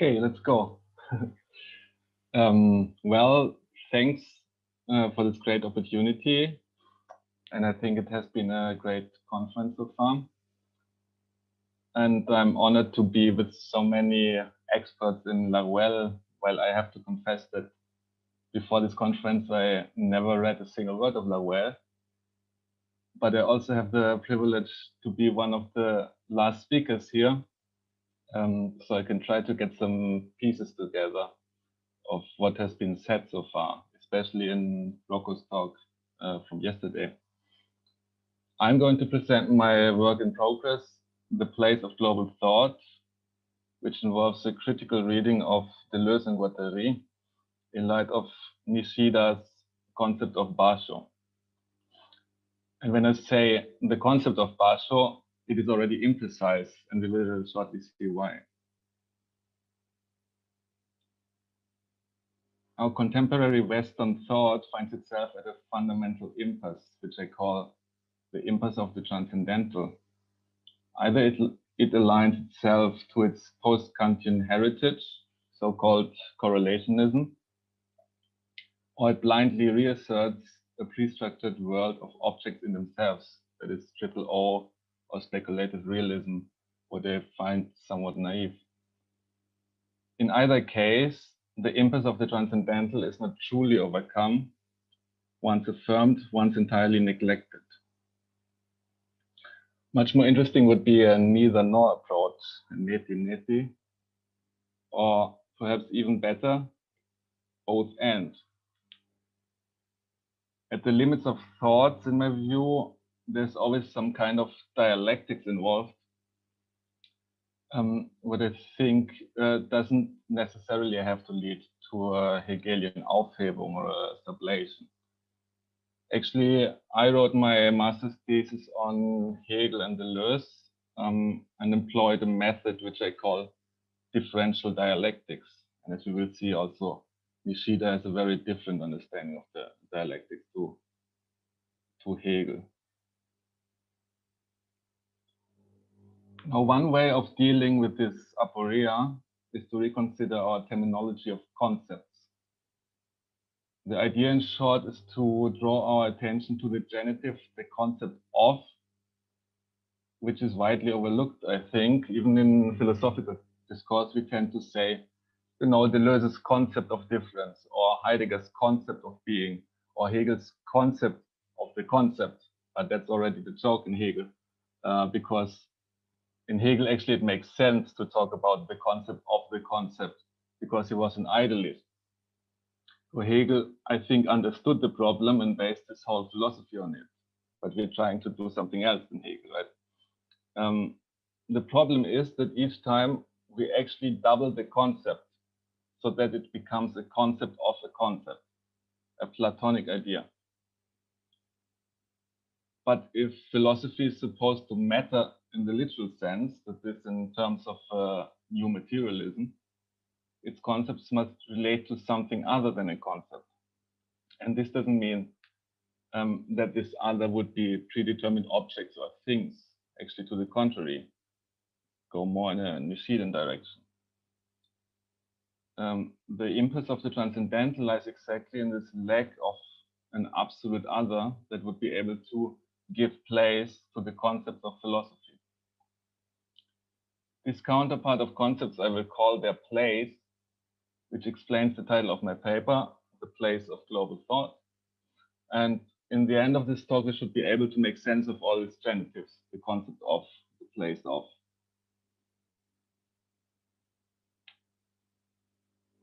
Okay, let's go. Well, thanks for this great opportunity. And I think it has been a great conference so far. And I'm honored to be with so many experts in Laruelle. Well, I have to confess that before this conference, I never read a single word of Laruelle. But I also have the privilege to be one of the last speakers here. So I can try to get some pieces together of what has been said so far, especially in Rocco's talk from yesterday. I'm going to present my work in progress, The Place of Global Thought, which involves a critical reading of Deleuze and Guattari in light of Nishida's concept of Basho. And when I say the concept of Basho, it is already imprecise, and we will shortly see why. Our contemporary Western thought finds itself at a fundamental impasse, which I call the impasse of the transcendental. Either it aligns itself to its post-Kantian heritage, so-called correlationism, or it blindly reasserts a pre-structured world of objects in themselves, that is triple O or speculative realism, what they find somewhat naive. In either case, the impasse of the transcendental is not truly overcome, once affirmed, once entirely neglected. Much more interesting would be a neither nor approach, neti, or perhaps even better, both and. At the limits of thoughts, in my view, there's always some kind of dialectics involved, what I think doesn't necessarily have to lead to a Hegelian Aufhebung or a sublation. Actually, I wrote my master's thesis on Hegel and Deleuze and employed a method which I call differential dialectics. And as we will see also, Nishida has a very different understanding of the dialectics to Hegel. Now, one way of dealing with this aporia is to reconsider our terminology of concepts. The idea, in short, is to draw our attention to the genitive, the concept of, which is widely overlooked, I think. Even in philosophical discourse, we tend to say, you know, Deleuze's concept of difference, or Heidegger's concept of being, or Hegel's concept of the concept. But that's already the joke in Hegel, because in Hegel, actually, it makes sense to talk about the concept of the concept, because he was an idealist. So Hegel, I think, understood the problem and based his whole philosophy on it. But we're trying to do something else in Hegel, right? The problem is that each time we actually double the concept so that it becomes a concept of a concept, a Platonic idea. But if philosophy is supposed to matter in the literal sense, that is in terms of new materialism, its concepts must relate to something other than a concept. And this doesn't mean that this other would be predetermined objects or things. Actually, to the contrary, go more in a Nishidan direction. The impasse of the transcendental lies exactly in this lack of an absolute other that would be able to give place to the concepts of philosophy. This counterpart of concepts I will call their place, which explains the title of my paper, The Place of Global Thought. And in the end of this talk, we should be able to make sense of all these genitives, the concept of, the place of.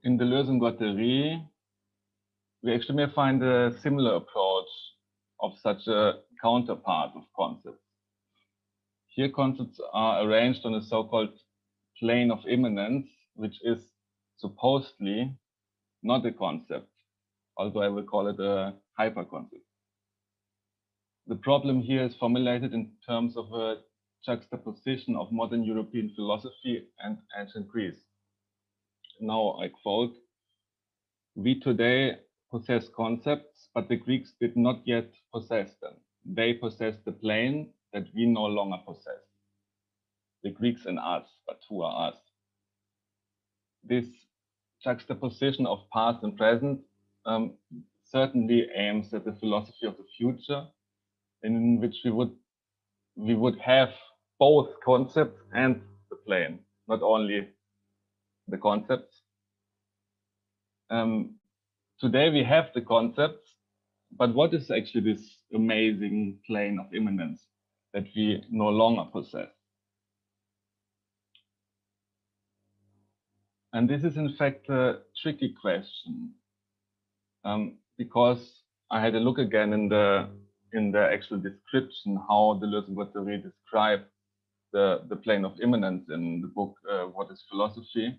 In Deleuze and Guattari, we actually may find a similar approach of such a counterpart of concepts. Here, concepts are arranged on a so-called plane of immanence, which is supposedly not a concept, although I will call it a hyperconcept. The problem here is formulated in terms of a juxtaposition of modern European philosophy and ancient Greece. Now I quote, "We today possess concepts, but the Greeks did not yet possess them. They possessed the plane that we no longer possess." The Greeks and us, but who are us? this juxtaposition of past and present certainly aims at the philosophy of the future, in which we would have both concepts and the plane, not only the concepts. Today we have the concepts, but what is actually this amazing plane of immanence that we no longer possess? And this is in fact a tricky question, because I had a look again in the actual description how the Lösungstheorie described the plane of immanence in the book What is Philosophy?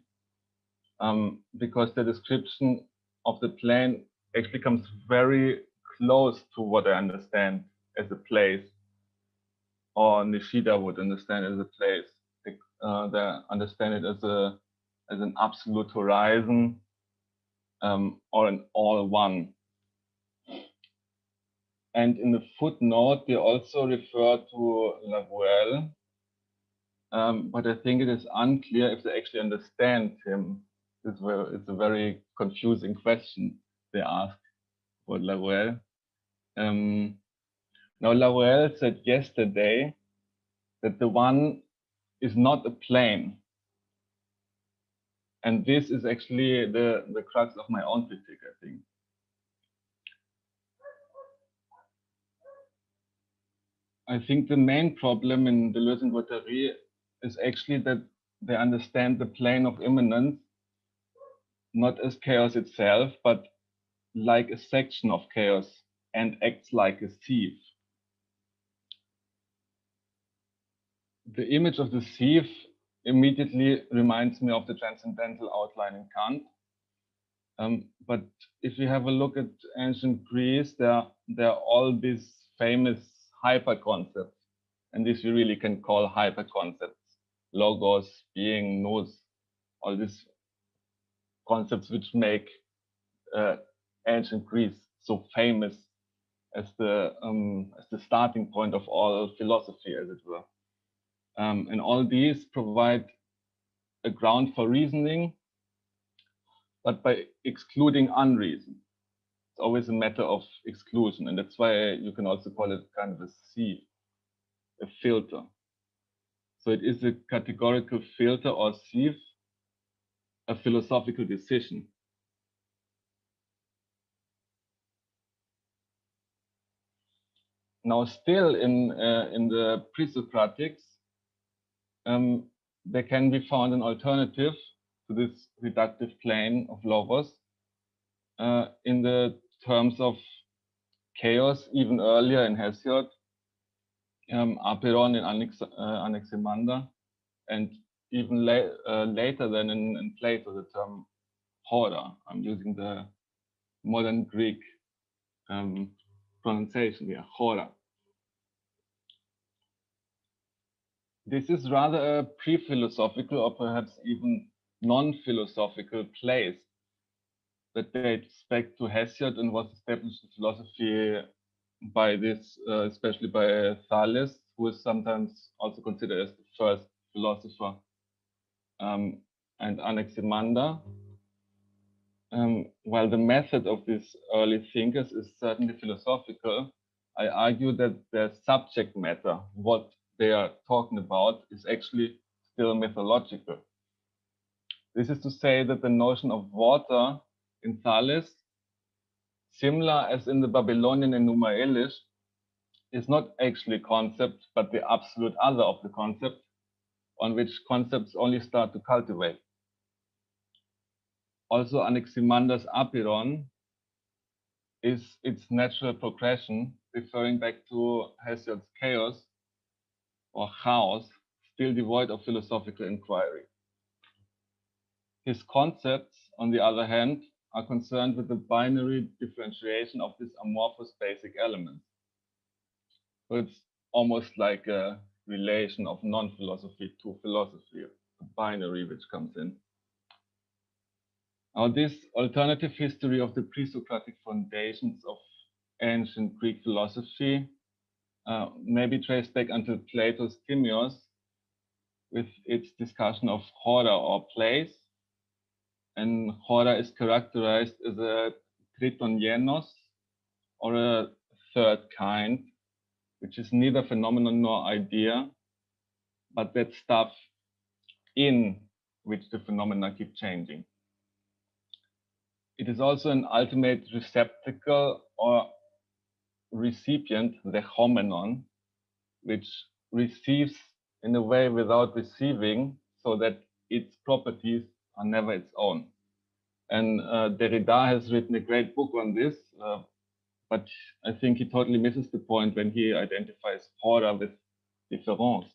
Because the description of the plane actually comes very close to what I understand as a place, or Nishida would understand as a place. They understand it as an absolute horizon, or an all one. And in the footnote, they also refer to Laruelle, but I think it is unclear if they actually understand him. It's a very confusing question they ask for Laruelle. Now, Laruelle said yesterday that the one is not a plane. And this is actually the crux of my own critique, I think. I think the main problem in the Lösungstheorie is actually that they understand the plane of immanence not as chaos itself, but like a section of chaos, and acts like a sieve. The image of the sieve immediately reminds me of the transcendental outline in Kant. But if you have a look at ancient Greece, there are all these famous hyper concepts, and this we really can call hyper concepts: logos, being, nous, all these concepts which make ancient Greece so famous as the starting point of all philosophy, as it were. And all these provide a ground for reasoning, but by excluding unreason. It's always a matter of exclusion, and that's why you can also call it kind of a sieve, a filter. So it is a categorical filter or sieve, a philosophical decision. Now, still in the pre-Socratics, there can be found an alternative to this reductive plane of logos in the terms of chaos, even earlier in Hesiod, Aperon in Anaximander, and even later than in Plato, the term hora. I'm using the modern Greek pronunciation here, hora. This is rather a pre-philosophical or perhaps even non-philosophical place that dates back to Hesiod and was established in philosophy by this, especially by Thales, who is sometimes also considered as the first philosopher, and Anaximander. While the method of these early thinkers is certainly philosophical, I argue that their subject matter, what they are talking about, is actually still mythological. This is to say that the notion of water in Thales, similar as in the Babylonian and Numa Elish, is not actually a concept, but the absolute other of the concept, on which concepts only start to cultivate. Also, Anaximander's Apiron is its natural progression, referring back to Hesiod's chaos or chaos, still devoid of philosophical inquiry. His concepts, on the other hand, are concerned with the binary differentiation of these amorphous basic elements. So it's almost like a relation of non-philosophy to philosophy, a binary which comes in. Now, this alternative history of the pre-Socratic foundations of ancient Greek philosophy may be traced back until Plato's Timaeus, with its discussion of hora or place, and Hora is characterized as a triton or a third kind, which is neither phenomenon nor idea, but that stuff in which the phenomena keep changing. It is also an ultimate receptacle or recipient, the homenon, which receives in a way without receiving, so that its properties are never its own. And Derrida has written a great book on this, but I think he totally misses the point when he identifies Hora with difference.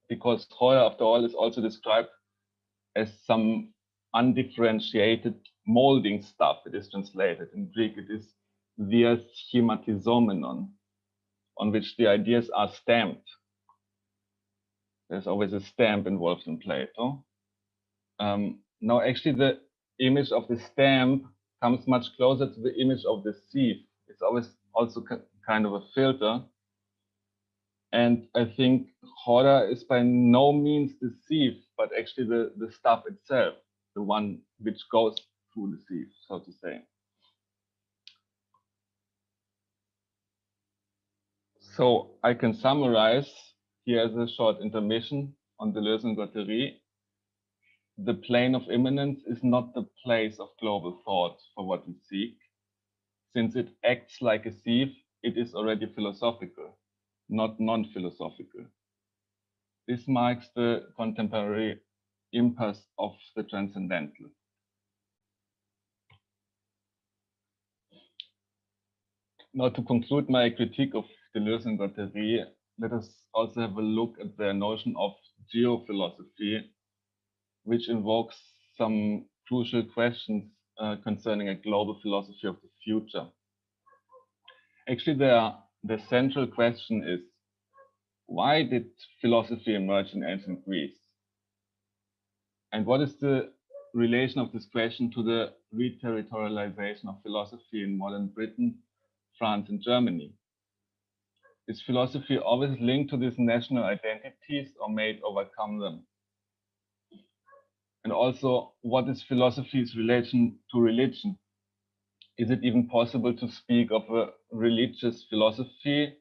Because Hora, after all, is also described as some undifferentiated molding stuff. It is translated in Greek. It is the schematizomenon, on which the ideas are stamped. There's always a stamp involved in Plato. Now, actually, the image of the stamp comes much closer to the image of the sieve. It's always also kind of a filter. And I think Hora is by no means the sieve, but actually the stuff itself, the one which goes through the sieve, so to say. So I can summarize here as a short intermission on Deleuze-Guattari. The plane of immanence is not the place of global thought for what we seek. Since it acts like a sieve, it is already philosophical, not non-philosophical. This marks the contemporary impasse of the transcendental. Now, to conclude my critique of Deleuze and Guattari, let us also have a look at the notion of geophilosophy, which invokes some crucial questions concerning a global philosophy of the future. Actually, the central question is, why did philosophy emerge in ancient Greece? And what is the relation of this question to the reterritorialization of philosophy in modern Britain, France, and Germany? Is philosophy always linked to these national identities or may it overcome them? And also, what is philosophy's relation to religion? Is it even possible to speak of a religious philosophy?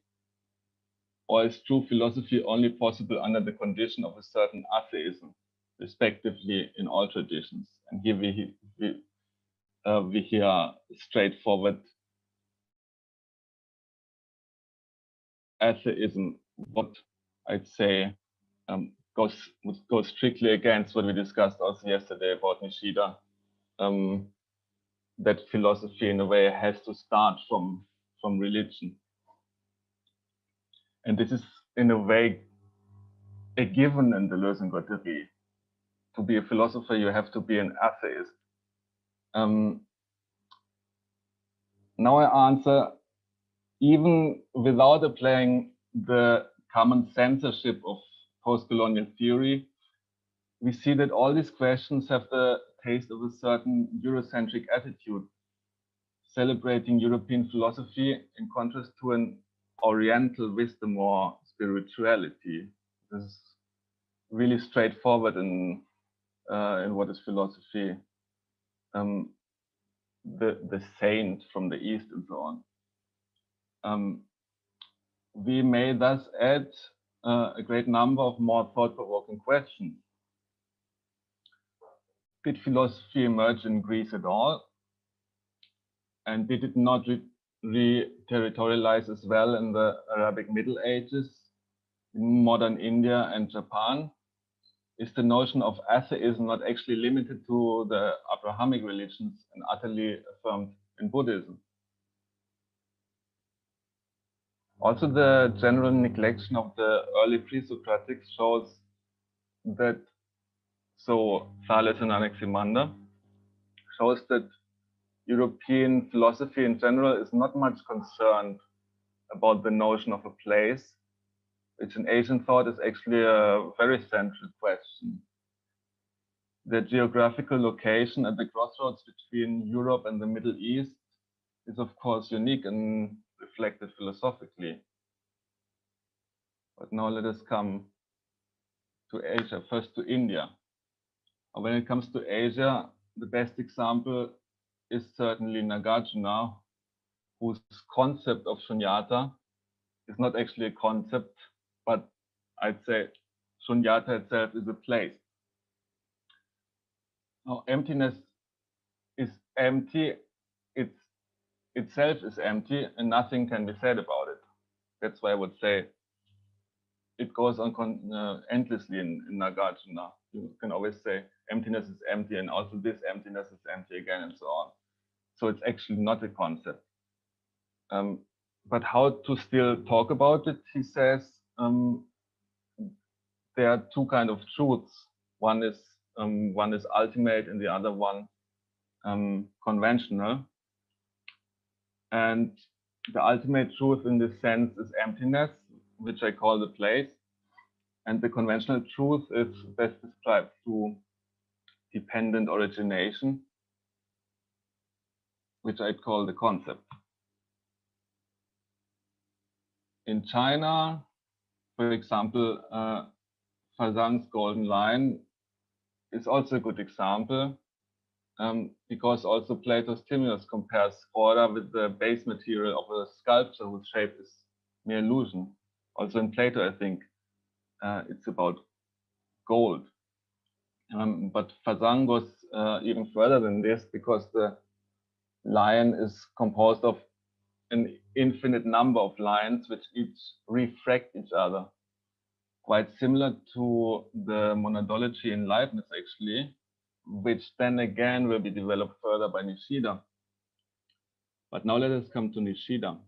Or is true philosophy only possible under the condition of a certain atheism, respectively in all traditions? And here we hear straightforward atheism, what I'd say goes strictly against what we discussed also yesterday about Nishida, that philosophy in a way has to start from religion. And this is in a way a given in Deleuze and Guattari. To be a philosopher, you have to be an atheist. Now I answer, even without applying the common censorship of post-colonial theory, we see that all these questions have the taste of a certain Eurocentric attitude, celebrating European philosophy in contrast to an Oriental wisdom or spirituality. This is really straightforward in what is philosophy, the saint from the East and so on. We may thus add a great number of more thought-provoking questions. Did philosophy emerge in Greece at all? And did it not re-territorialize as well in the Arabic Middle Ages, in modern India and Japan? Is the notion of atheism not actually limited to the Abrahamic religions and utterly affirmed in Buddhism? Also, the general neglection of the early pre-Socratics shows that, so Thales and Anaximander, shows that European philosophy in general is not much concerned about the notion of a place, which in Asian thought is actually a very central question. The geographical location at the crossroads between Europe and the Middle East is of course unique and reflected philosophically. But now let us come to Asia, first to India. When it comes to Asia, the best example is certainly Nagarjuna, whose concept of shunyata is not actually a concept, but I'd say shunyata itself is a place. Now, emptiness is empty, itself is empty, and nothing can be said about it. That's why I would say it goes on endlessly in Nagarjuna. You can always say emptiness is empty, and also this emptiness is empty again, and so on. So it's actually not a concept. But how to still talk about it, he says, there are two kinds of truths. One is ultimate, and the other one conventional. And the ultimate truth in this sense is emptiness, which I call the place. And the conventional truth is best described through dependent origination, which I'd call the concept. In China, for example, Fazang's Golden Line is also a good example, because also Plato's Timaeus compares order with the base material of a sculpture whose shape is mere illusion. Also in Plato, I think it's about gold. But Fazang goes even further than this, because the lion is composed of an infinite number of lines which each refract each other. Quite similar to the monadology in Leibniz, actually, which then again will be developed further by Nishida. But now let us come to Nishida.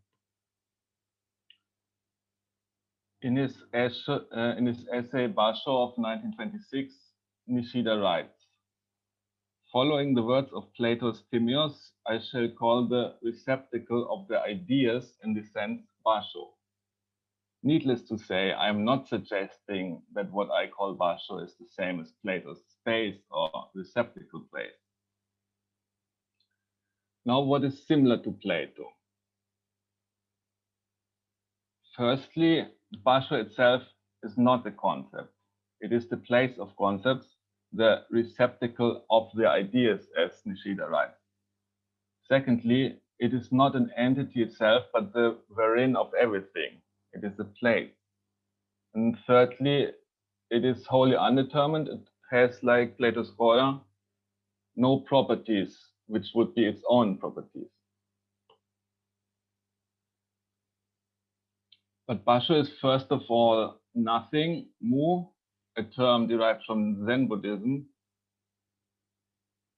In his essay Basho of 1926, Nishida writes, "Following the words of Plato's Timaeus, I shall call the receptacle of the ideas in this sense Basho. Needless to say, I am not suggesting that what I call Basho is the same as Plato's space or receptacle place. Now, what is similar to Plato? Firstly, Basho itself is not a concept. It is the place of concepts, the receptacle of the ideas, as Nishida writes. Secondly, it is not an entity itself, but the wherein of everything. It is a place. And thirdly, it is wholly undetermined. It has, like Plato's order, no properties, which would be its own properties. But Basho is first of all nothing, mu, a term derived from Zen Buddhism.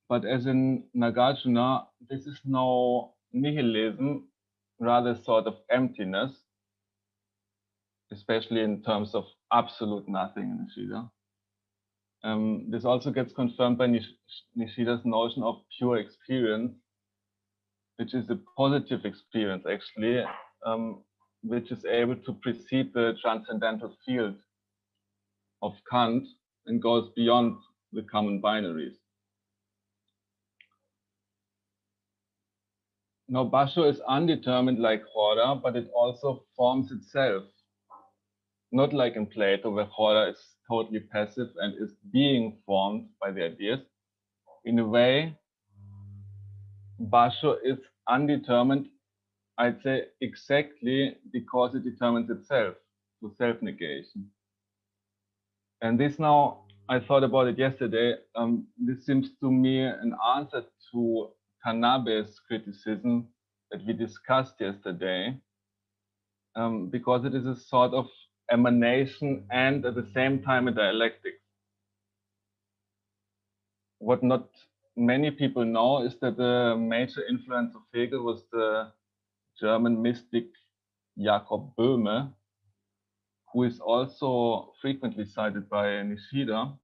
But as in Nagarjuna, this is no nihilism, rather sort of emptiness, especially in terms of absolute nothing in Nishida. This also gets confirmed by Nishida's notion of pure experience, which is a positive experience, actually, which is able to precede the transcendental field of Kant and goes beyond the common binaries. Now, Basho is undetermined like Hora, but it also forms itself. Not like in Plato, where Hora is totally passive and is being formed by the ideas. In a way, Basho is undetermined, I'd say, exactly because it determines itself through self-negation. And this now, I thought about it yesterday, this seems to me an answer to Tanabe's criticism that we discussed yesterday, because it is a sort of emanation and at the same time a dialectic. What not many people know is that the major influence of Hegel was the German mystic Jakob Böhme, who is also frequently cited by Nishida.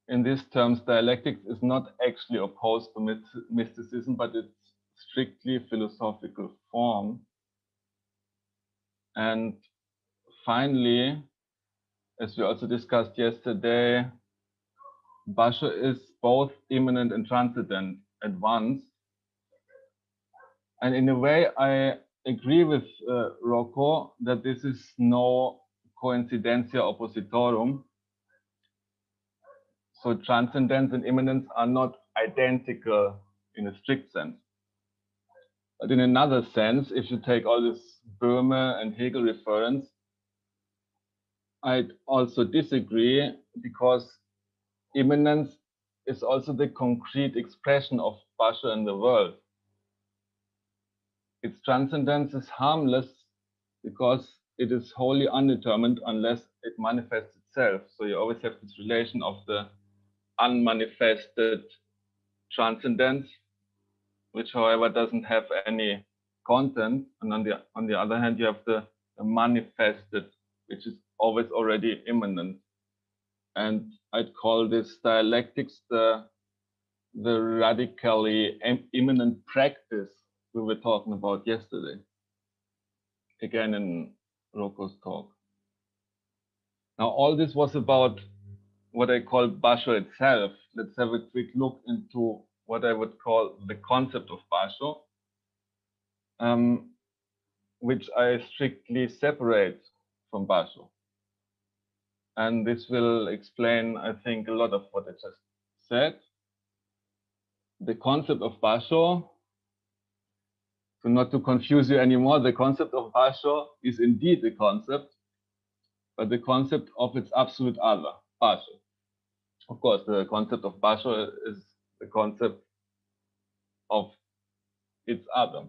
In these terms, dialectics is not actually opposed to mysticism, but it's strictly philosophical form. And finally, as we also discussed yesterday, Basho is both immanent and transcendent at once. And in a way, I agree with Rocco that this is no coincidentia oppositorum, So transcendence and immanence are not identical in a strict sense. But in another sense, if you take all this Böhme and Hegel reference, I'd also disagree, because immanence is also the concrete expression of Basho in the world. Its transcendence is harmless because it is wholly undetermined unless it manifests itself. So you always have this relation of the unmanifested transcendence, which, however, doesn't have any content. And on the other hand, you have the manifested, which is always already immanent. And I'd call this dialectics the radically immanent practice we were talking about yesterday, again in Rocco's talk. Now, all this was about what I call Basho itself. Let's have a quick look into what I would call the concept of Basho, which I strictly separate from Basho. And this will explain, I think, a lot of what I just said. The concept of Basho, so not to confuse you anymore, the concept of Basho is indeed a concept, but the concept of its absolute other, Basho. Of course, the concept of Basho is the concept of its other,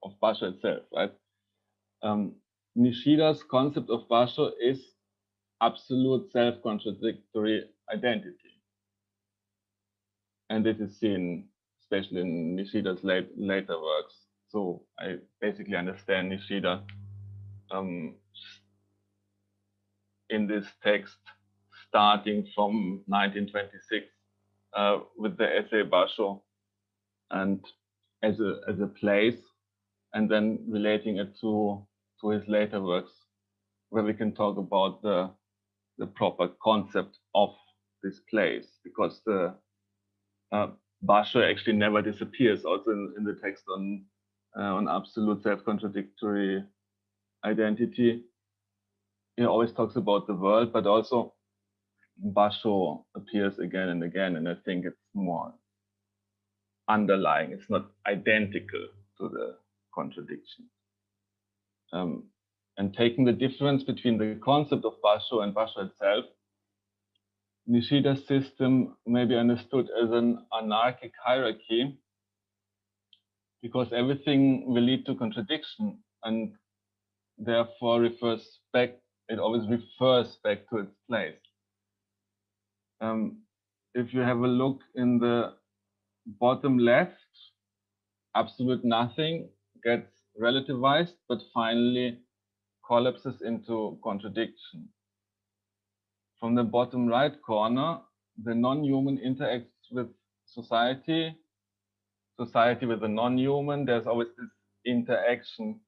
of Basho itself, right? Nishida's concept of Basho is absolute self-contradictory identity. And this is seen especially in Nishida's later works. So I basically understand Nishida in this text starting from 1926 with the essay Basho, and as a place, and then relating it to his later works, where we can talk about the proper concept of this place, because the Basho actually never disappears. Also in the text on absolute self-contradictory identity, he always talks about the world, but also Basho appears again and again, and I think it's more underlying. It's not identical to the contradiction. And taking the difference between the concept of Basho and Basho itself, Nishida's system may be understood as an anarchic hierarchy, because everything will lead to contradiction, and therefore it always refers back to its place. If you have a look in the bottom left, absolute nothing gets relativized, but finally collapses into contradiction. From the bottom right corner, the non-human interacts with society, society with the non-human. There's always this interaction.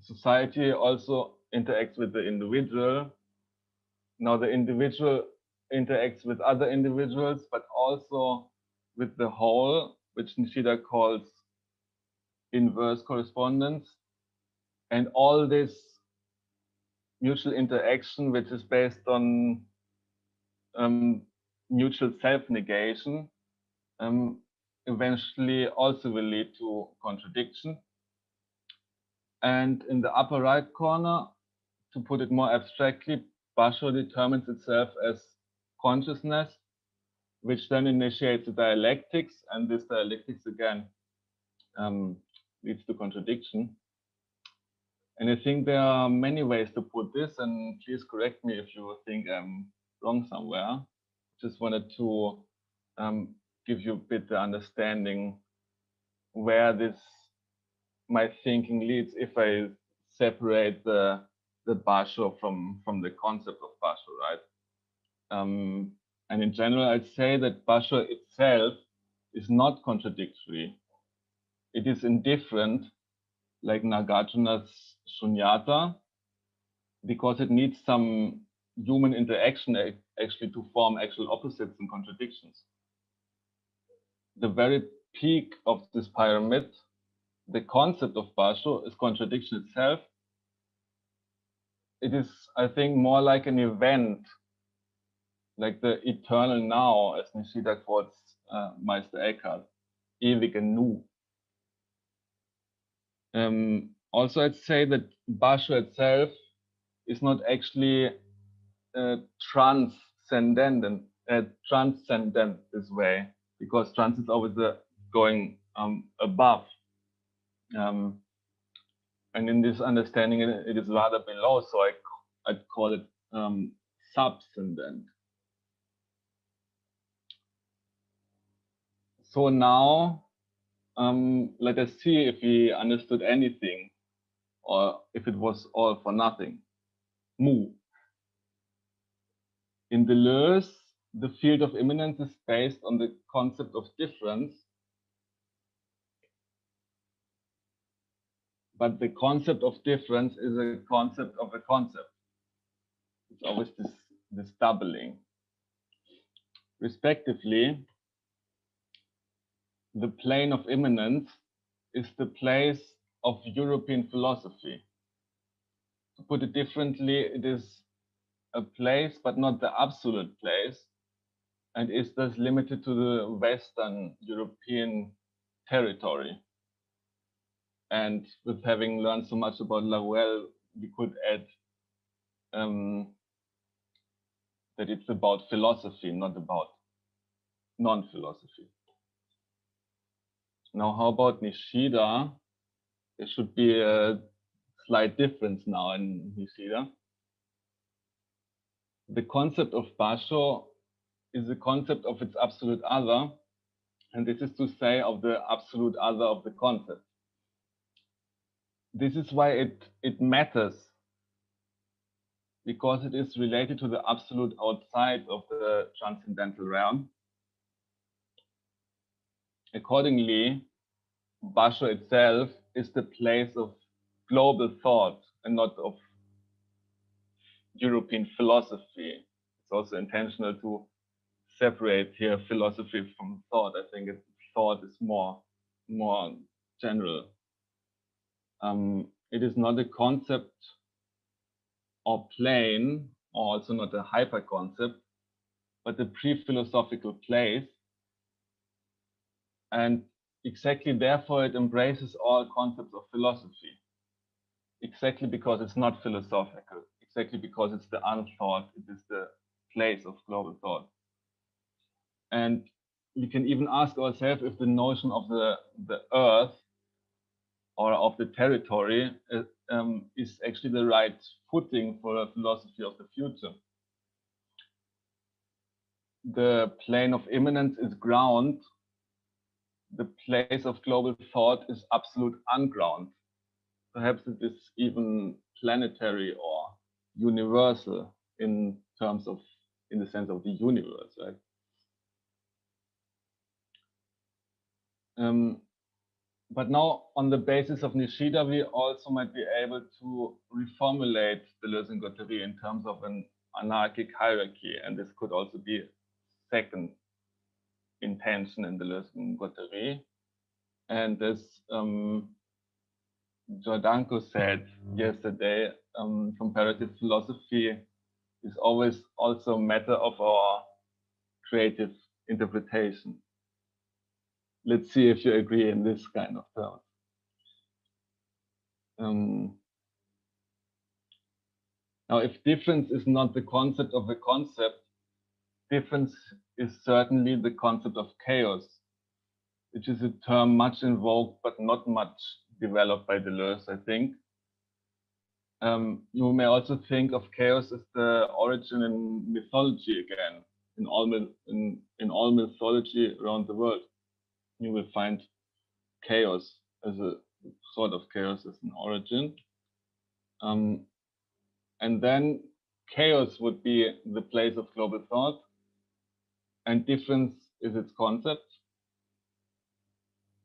Society also interacts with the individual. Now the individual interacts with other individuals, but also with the whole, which Nishida calls inverse correspondence. And all this mutual interaction, which is based on mutual self-negation, eventually also will lead to contradiction. And in the upper right corner, to put it more abstractly, Basho determines itself as consciousness, which then initiates the dialectics, and this dialectics again leads to contradiction. And I think there are many ways to put this, and please correct me if you think I'm wrong somewhere. Just wanted to give you a bit the understanding where my thinking leads if I separate the Basho from the concept of Basho, right? And in general, I'd say that Basho itself is not contradictory. It is indifferent, like Nagarjuna's Shunyata, because it needs some human interaction actually to form actual opposites and contradictions. The very peak of this pyramid, the concept of Basho, is contradiction itself. It is, I think, more like an event like the eternal now, as Nishida quotes Meister Eckhart, ewige Nu. Also, I'd say that Basho itself is not actually transcendent this way, because trans is always going above. And in this understanding, it is rather below, so I'd call it subscendent. So now, let us see if we understood anything, or if it was all for nothing. Mu. In Deleuze, the field of immanence is based on the concept of difference, but the concept of difference is a concept of a concept. It's always this doubling. Respectively, the plane of immanence is the place of European philosophy. To put it differently, it is a place, but not the absolute place, and is thus limited to the Western European territory. And with having learned so much about Laruelle, we could add that it's about philosophy, not about non-philosophy. Now, how about Nishida? There should be a slight difference now in Nishida. The concept of Basho is the concept of its absolute other, and this is to say of the absolute other of the concept. This is why it matters, because it is related to the absolute outside of the transcendental realm. Accordingly, Basho itself is the place of global thought and not of European philosophy. It's also intentional to separate here philosophy from thought. I think thought is more general. It is not a concept or plane, or also not a hyper concept, but a pre-philosophical place. And exactly therefore it embraces all concepts of philosophy. Exactly because it's not philosophical, exactly because it's the unthought, it is the place of global thought. And we can even ask ourselves if the notion of the earth or of the territory is actually the right footing for a philosophy of the future. The plane of immanence is ground. The place of global thought is absolute unground. Perhaps it is even planetary or universal in the sense of the universe, right? But now, on the basis of Nishida, we also might be able to reformulate Deleuze and Guattari in terms of an anarchic hierarchy, and this could also be a second intention in Deleuze and Guattari. And as Jordanco said yesterday, comparative philosophy is always also a matter of our creative interpretation. Let's see if you agree in this kind of terms. Now, if difference is not the concept of a concept, difference is certainly the concept of chaos, which is a term much invoked but not much developed by Deleuze, I think. You may also think of chaos as the origin in mythology again. In all mythology around the world, you will find chaos as a sort of chaos as an origin. And then chaos would be the place of global thought, and difference is its concept.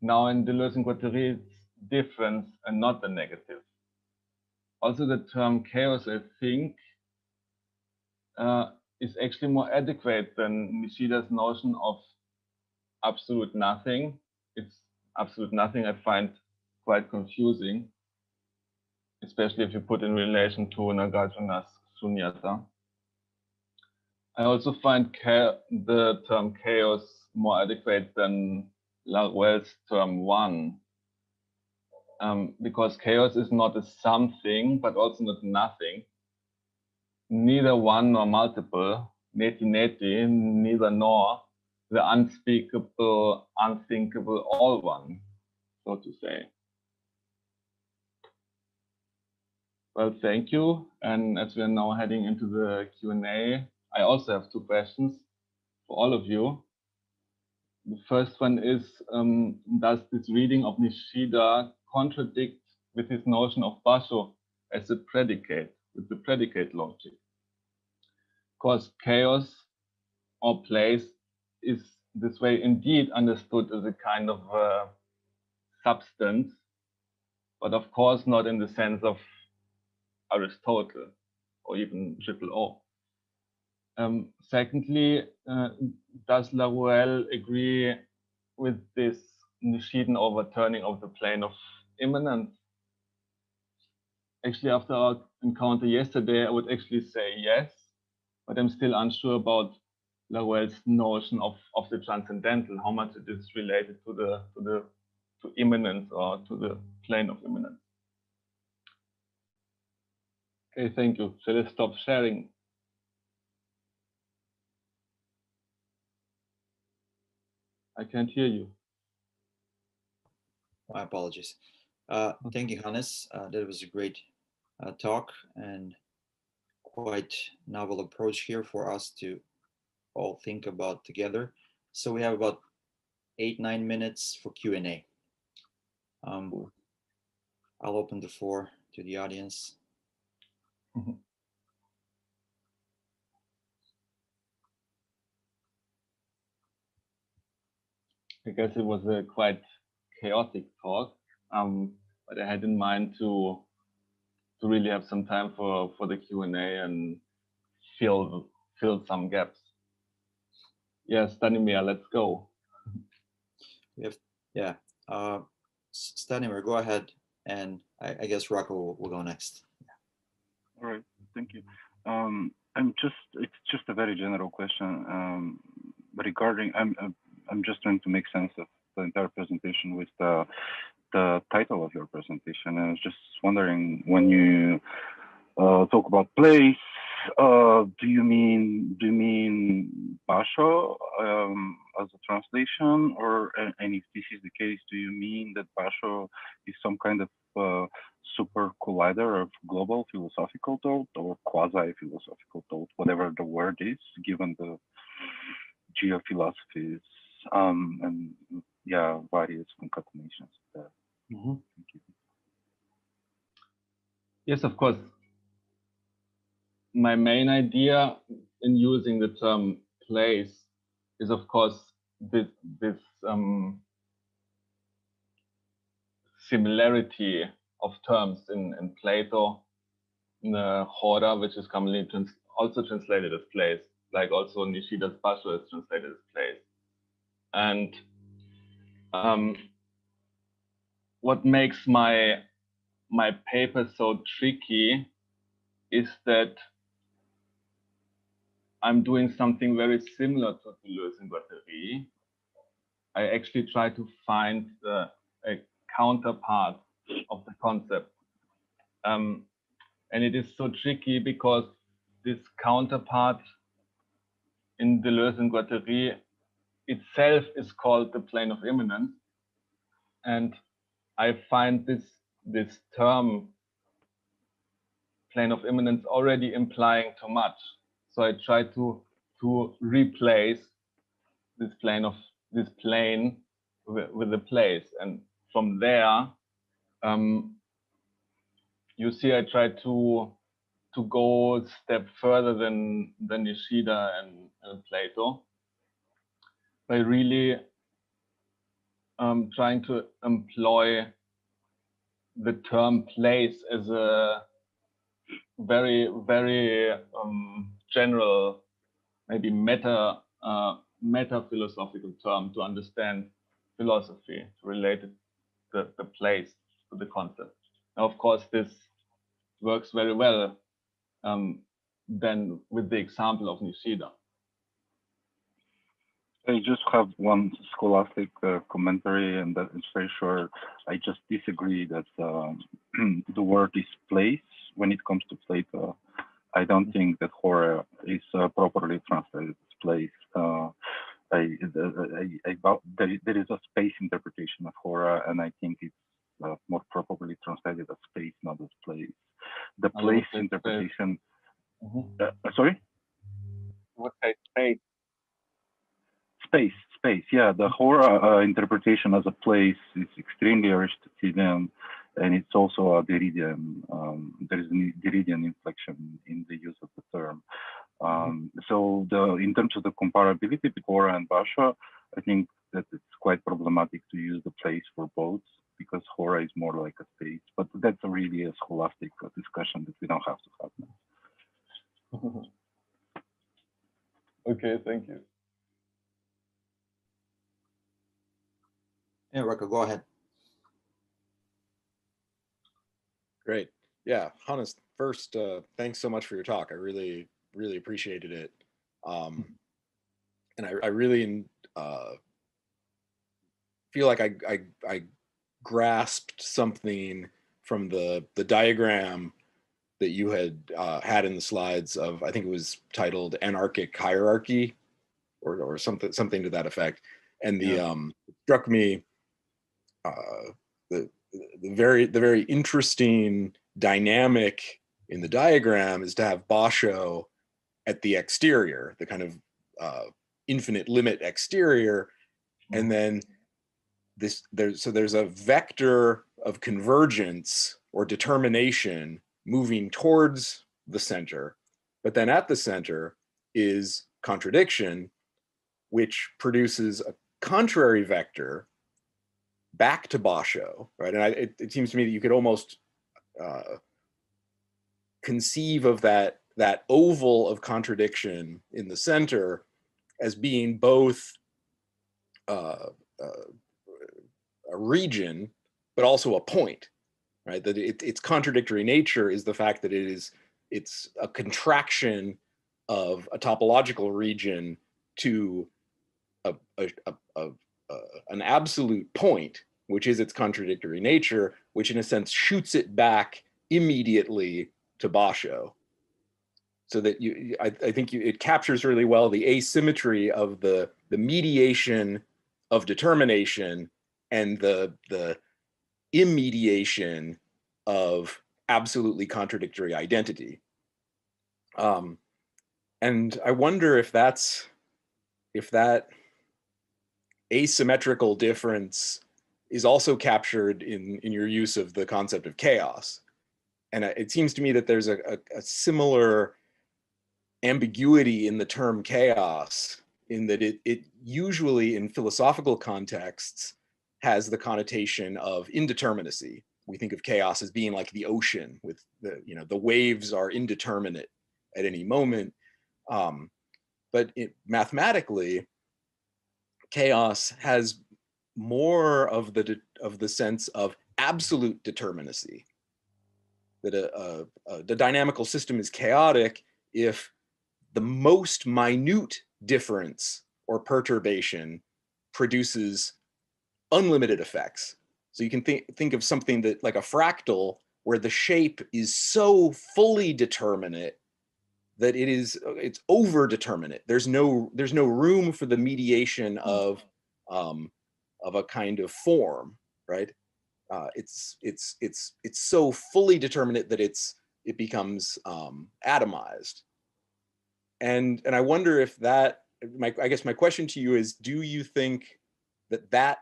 Now in Deleuze and Guattari, it's difference and not the negative. Also, the term chaos, I think, is actually more adequate than Nishida's notion of absolute nothing. It's absolute nothing I find quite confusing, especially if you put in relation to Nagarjuna's Shunyata. I also find the term chaos more adequate than Laruelle's term one, because chaos is not a something, but also not nothing. Neither one nor multiple, neti neti, neither nor, the unspeakable, unthinkable, all one, so to say. Well, thank you. And as we are now heading into the Q&A, I also have two questions for all of you. The first one is, does this reading of Nishida contradict with his notion of Basho as a predicate, with the predicate logic? Because chaos or place is this way indeed understood as a kind of substance, but of course not in the sense of Aristotle or even O. Secondly, does Laruelle agree with this Nishidan overturning of the plane of immanence? Actually, after our encounter yesterday, I would actually say yes, but I'm still unsure about Laruelle's notion of the transcendental, how much it is related to immanence or to the plane of immanence. Okay, thank you. Shall I stop sharing? I can't hear you. My apologies. Thank you, Hannes. That was a great talk and quite novel approach here for us to all think about together. So we have about 8-9 minutes for Q&A. I'll open the floor to the audience. I guess it was a quite chaotic talk, but I had in mind to really have some time for the Q&A and fill some gaps. Yes, Stanimir, let's go. Stanimir, go ahead, and I guess Rocco will go next. All right, thank you. It's just a very general question, regarding. I'm just trying to make sense of the entire presentation with the title of your presentation. I was just wondering, when you talk about place, do you mean Basho as a translation, and if this is the case, do you mean that Basho is some kind of super collider of global philosophical thought or quasi-philosophical thought, whatever the word is, given the geophilosophies and various concatenations of that? Mm-hmm. Thank you. Yes, of course. My main idea in using the term place is, of course, this similarity of terms in Plato, in the Hora, which is commonly also translated as place, like also Nishida's Basho is translated as place. And what makes my paper so tricky is that I'm doing something very similar to Deleuze and Guattari. I actually try to find a counterpart of the concept. And it is so tricky because this counterpart in Deleuze and Guattari itself is called the plane of immanence. And I find this term plane of immanence already implying too much. So I try to replace this plane with the place, and from there, you see, I try to go a step further than Nishida and Plato by really trying to employ the term place as a very, very general, maybe meta philosophical term to understand philosophy, to relate the place to the concept. Now, of course, this works very well then with the example of Nishida. I just have one scholastic commentary, and that is very short. I just disagree that the word is place. When it comes to Plato, I don't think that horror is properly translated as place. There is a space interpretation of horror, and I think it's more properly translated as space, not as place. The place interpretation. Sorry? What say space? Space. Yeah, the horror interpretation as a place is extremely Aristotelian, and it's also a Derridian. There is a Derridian inflection in the use of the term. So in terms of the comparability between horror and Basho, I think that it's quite problematic to use the place for both, because horror is more like a space. But that's really a scholastic discussion that we don't have to have now. Okay, thank you. Yeah, Rocco, go ahead. Great. Yeah, Hannes, first, thanks so much for your talk. I really, really appreciated it. And I really feel like I grasped something from the diagram that you had had in the slides of, I think it was titled Anarchic Hierarchy or something to that effect. And the struck me the very interesting dynamic in the diagram is to have Basho at the exterior, the kind of infinite limit exterior, and then there's a vector of convergence or determination moving towards the center, but then at the center is contradiction, which produces a contrary vector back to Basho, right? And it seems to me that you could almost conceive of that oval of contradiction in the center as being both a region, but also a point, right? That its contradictory nature is the fact that it's a contraction of a topological region to an absolute point, which is its contradictory nature, which in a sense shoots it back immediately to Basho. So that I think it captures really well the asymmetry of the mediation of determination and the immediation of absolutely contradictory identity. And I wonder if that asymmetrical difference is also captured in your use of the concept of chaos. And it seems to me that there's a similar ambiguity in the term chaos, in that it usually in philosophical contexts has the connotation of indeterminacy. We think of chaos as being like the ocean, with the waves are indeterminate at any moment. But mathematically, chaos has more of the sense of absolute determinacy. That the dynamical system is chaotic if the most minute difference or perturbation produces unlimited effects. So you can think of something that like a fractal, where the shape is so fully determinate that it's over determinate. There's no room for the mediation of a kind of form, right? It's so fully determinate that it becomes atomized. And I wonder if I guess my question to you is, do you think that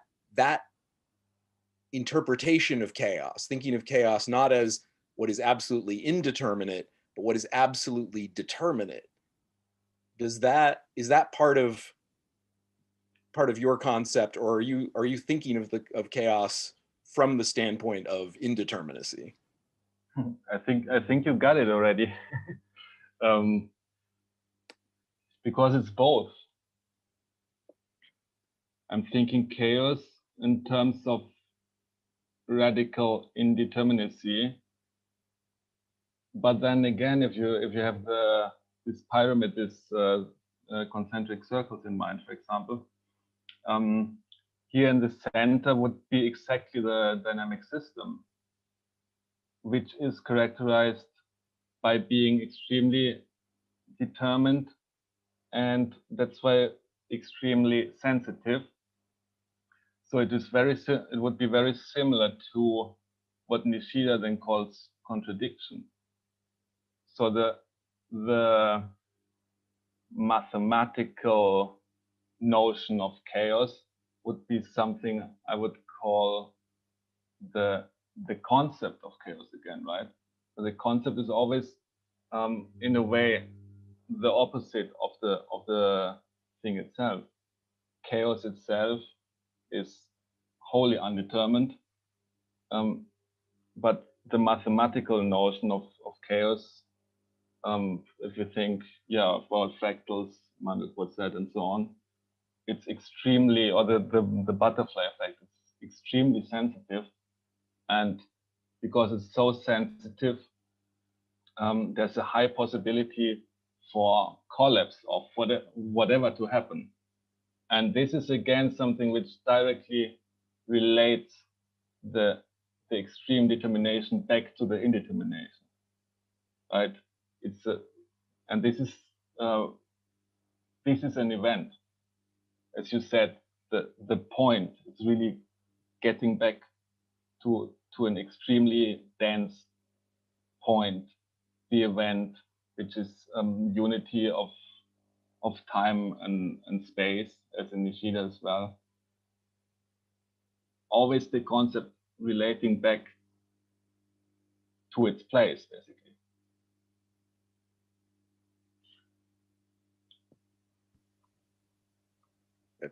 interpretation of chaos, thinking of chaos not as what is absolutely indeterminate, but what is absolutely determinate, is that part of your concept, or are you thinking of chaos from the standpoint of indeterminacy? I think you got it already. Because it's both. I'm thinking chaos in terms of radical indeterminacy. But then again, if you have this pyramid, this concentric circles in mind, for example. Here in the center would be exactly the dynamic system, which is characterized by being extremely determined, and that's why extremely sensitive. So it would be very similar to what Nishida then calls contradiction. So the mathematical notion of chaos would be something I would call the concept of chaos again, right? So the concept is always, in a way, the opposite of the thing itself. Chaos itself is wholly undetermined, but the mathematical notion of chaos, if you think, about fractals, Mandelbrot said, and so on, it's extremely, or the butterfly effect, it's extremely sensitive, and because it's so sensitive, there's a high possibility for collapse of whatever to happen. And this is again something which directly relates the extreme determination back to the indetermination, right? And this is an event, as you said. The point is really getting back to an extremely dense point, the event, which is unity of time and space, as in Nishida as well. Always the concept relating back to its place, basically.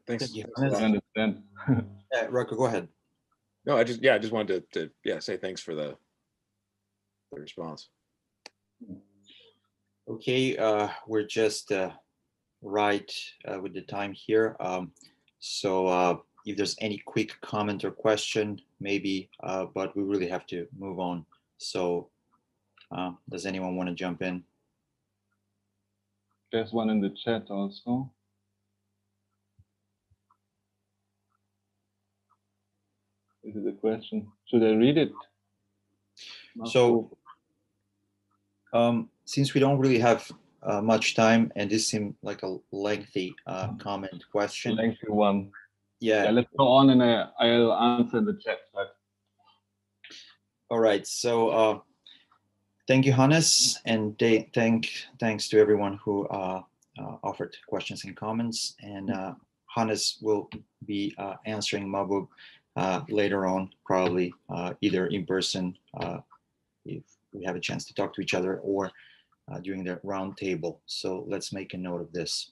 Thanks. Thank I understand. Rocco, go ahead. No, I just wanted to say thanks for the response. Okay, we're just right with the time here. So if there's any quick comment or question, maybe, but we really have to move on. So does anyone want to jump in? There's one in the chat also. Is it a question? Should I read it? So since we don't really have much time, and this seemed like a lengthy comment question. Lengthy one. Yeah. Let's go on, and I'll answer in the chat. Right? All right. So thank you, Hannes, and thanks to everyone who offered questions and comments. And Hannes will be answering Mabub later on, probably either in person if we have a chance to talk to each other, or during the round table. So let's make a note of this.